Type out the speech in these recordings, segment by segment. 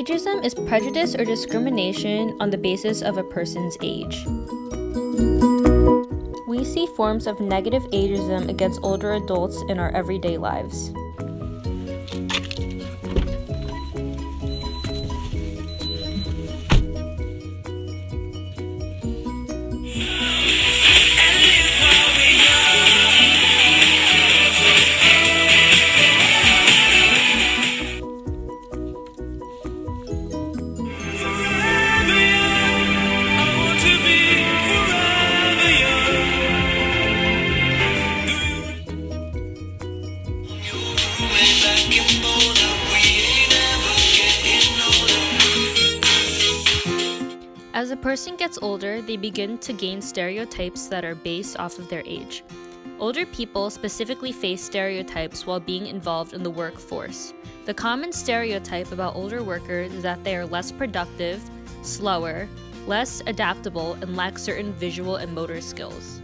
Ageism is prejudice or discrimination on the basis of a person's age. We see forms of negative ageism against older adults in our everyday lives. As a person gets older, they begin to gain stereotypes that are based off of their age. Older people specifically face stereotypes while being involved in the workforce. The common stereotype about older workers is that they are less productive, slower, less adaptable, and lack certain visual and motor skills.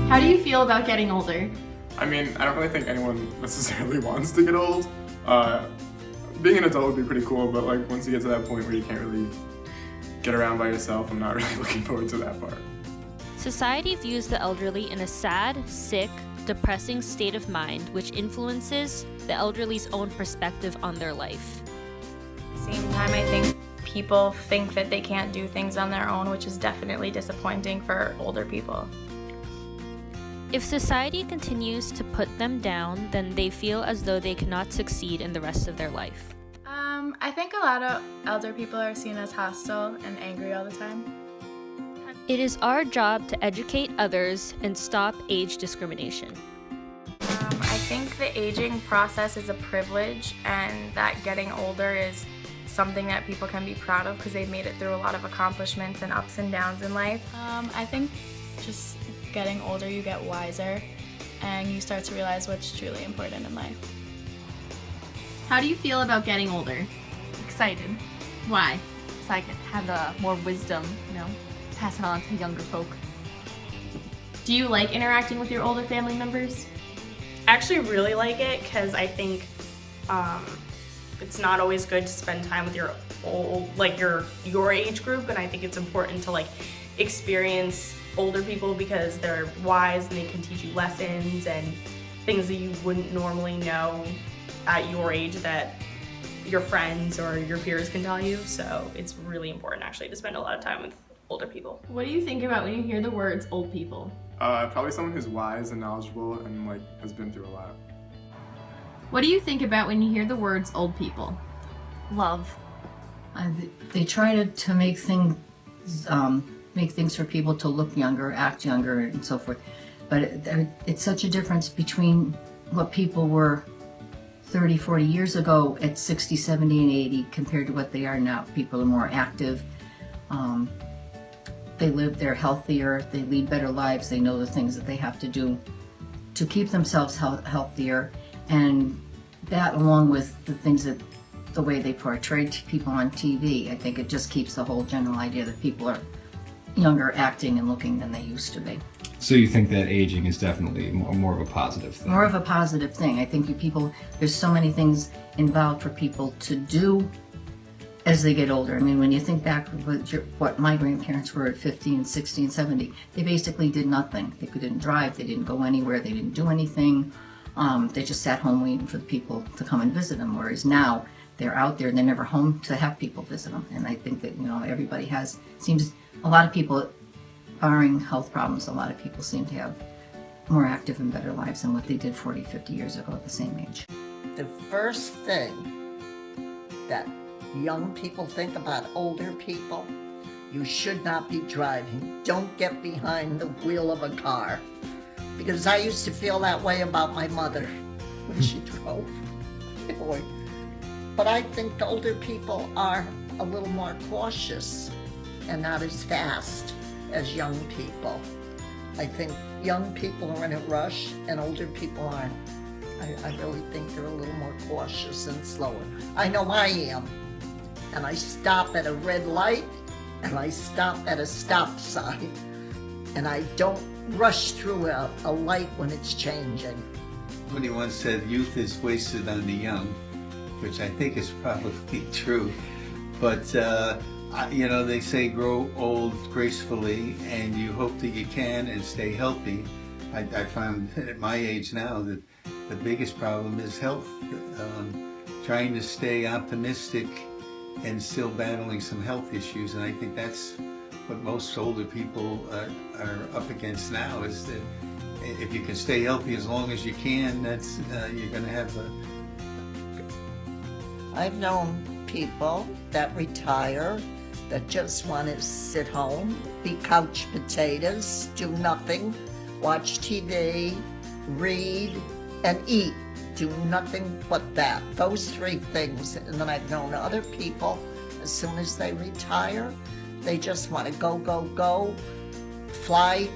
How do you feel about getting older? I mean, I don't really think anyone necessarily wants to get old. Being an adult would be pretty cool, but like once you get to that point where you can't really get around by yourself, I'm not really looking forward to that part. Society views the elderly in a sad, sick, depressing state of mind, which influences the elderly's own perspective on their life. At the same time, I think people think that they can't do things on their own, which is definitely disappointing for older people. If society continues to put them down, then they feel as though they cannot succeed in the rest of their life. I think a lot of elder people are seen as hostile and angry all the time. It is our job to educate others and stop age discrimination. I think the aging process is a privilege, and that getting older is something that people can be proud of because they've made it through a lot of accomplishments and ups and downs in life. I think just getting older, you get wiser and you start to realize what's truly important in life. How do you feel about getting older? Excited. Why? So I can have more wisdom, pass it on to younger folk. Do you like interacting with your older family members? I actually really like it because I think it's not always good to spend time with your your age group, and I think it's important to experience older people because they're wise and they can teach you lessons and things that you wouldn't normally know at your age that your friends or your peers can tell you. So it's really important actually to spend a lot of time with older people. What do you think about when you hear the words old people? Probably someone who's wise and knowledgeable and has been through a lot. What do you think about when you hear the words old people? Love. They try to make things for people to look younger, act younger, and so forth. But it's such a difference between what people were 30, 40 years ago at 60, 70, and 80 compared to what they are now. People are more active. They're healthier, they lead better lives, they know the things that they have to do to keep themselves healthier. And that, along with the way they portray people on TV, I think it just keeps the whole general idea that people are younger acting and looking than they used to be. So you think that aging is definitely more of a positive thing? More of a positive thing. I think there's so many things involved for people to do as they get older. I mean, when you think back what my grandparents were at 50 and 60 and 70, they basically did nothing. They didn't drive, they didn't go anywhere, they didn't do anything. They just sat home waiting for the people to come and visit them, whereas now they're out there and they're never home to have people visit them. And I think that, everybody seems a lot of people, barring health problems, a lot of people seem to have more active and better lives than what they did 40, 50 years ago at the same age. The first thing that young people think about older people, you should not be driving. Don't get behind the wheel of a car. Because I used to feel that way about my mother when she drove. Boy. But I think the older people are a little more cautious and not as fast as young people. I think young people are in a rush and older people aren't. I really think they're a little more cautious and slower. I know I am. And I stop at a red light and I stop at a stop sign. And I don't rush through a light when it's changing. Somebody once said youth is wasted on the young. which I think is probably true. But they say grow old gracefully, and you hope that you can and stay healthy. I found at my age now that the biggest problem is health. Trying to stay optimistic and still battling some health issues, and I think that's what most older people are up against now, is that if you can stay healthy as long as you can, that's you're going to have a... I've known people that retire that just want to sit home, be couch potatoes, do nothing, watch TV, read, and eat. Do nothing but that. Those three things. And then I've known other people, as soon as they retire, they just want to go, fly,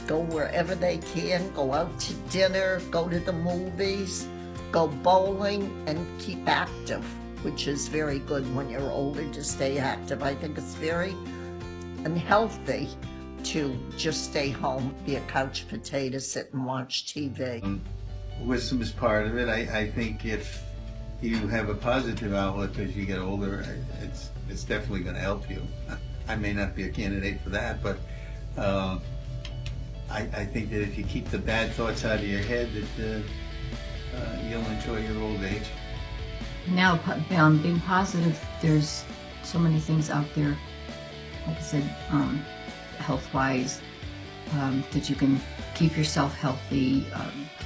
go wherever they can, go out to dinner, go to the movies, go bowling, and keep active, which is very good when you're older to stay active. I think it's very unhealthy to just stay home, be a couch potato, sit and watch TV. Wisdom is part of it. I think if you have a positive outlook as you get older, it's definitely going to help you. I may not be a candidate for that, but I think that if you keep the bad thoughts out of your head, that you'll enjoy your old age. Now, being positive, there's so many things out there, like I said, health-wise, that you can keep yourself healthy,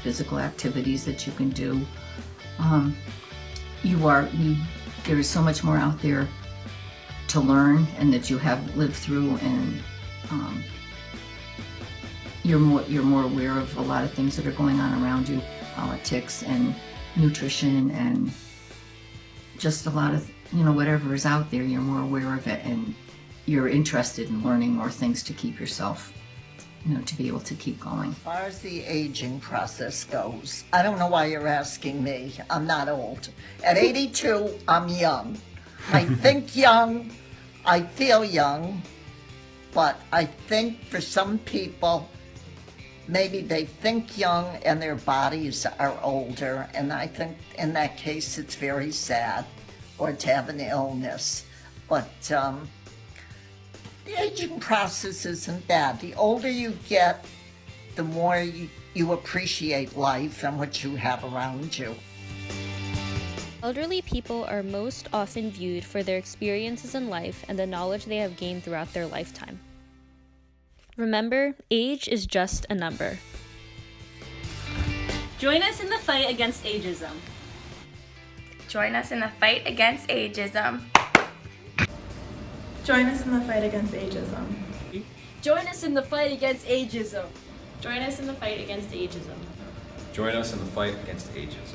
physical activities that you can do. There is so much more out there to learn and that you have lived through, and you're more aware of a lot of things that are going on around you, politics and nutrition and just a lot of, whatever is out there, you're more aware of it, and you're interested in learning more things to keep yourself, to be able to keep going. As far as the aging process goes, I don't know why you're asking me. I'm not old. At 82, I'm young. I think young, I feel young, but I think for some people, maybe they think young and their bodies are older, and I think in that case it's very sad, or to have an illness. But the aging process isn't bad. The older you get, the more you appreciate life and what you have around you. Elderly people are most often viewed for their experiences in life and the knowledge they have gained throughout their lifetime. Remember, age is just a number. Join us in the fight against ageism. Join us in the fight against ageism. Join us in the fight against ageism. Join us in the fight against ageism. Join us in the fight against ageism. Join us in the fight against ageism.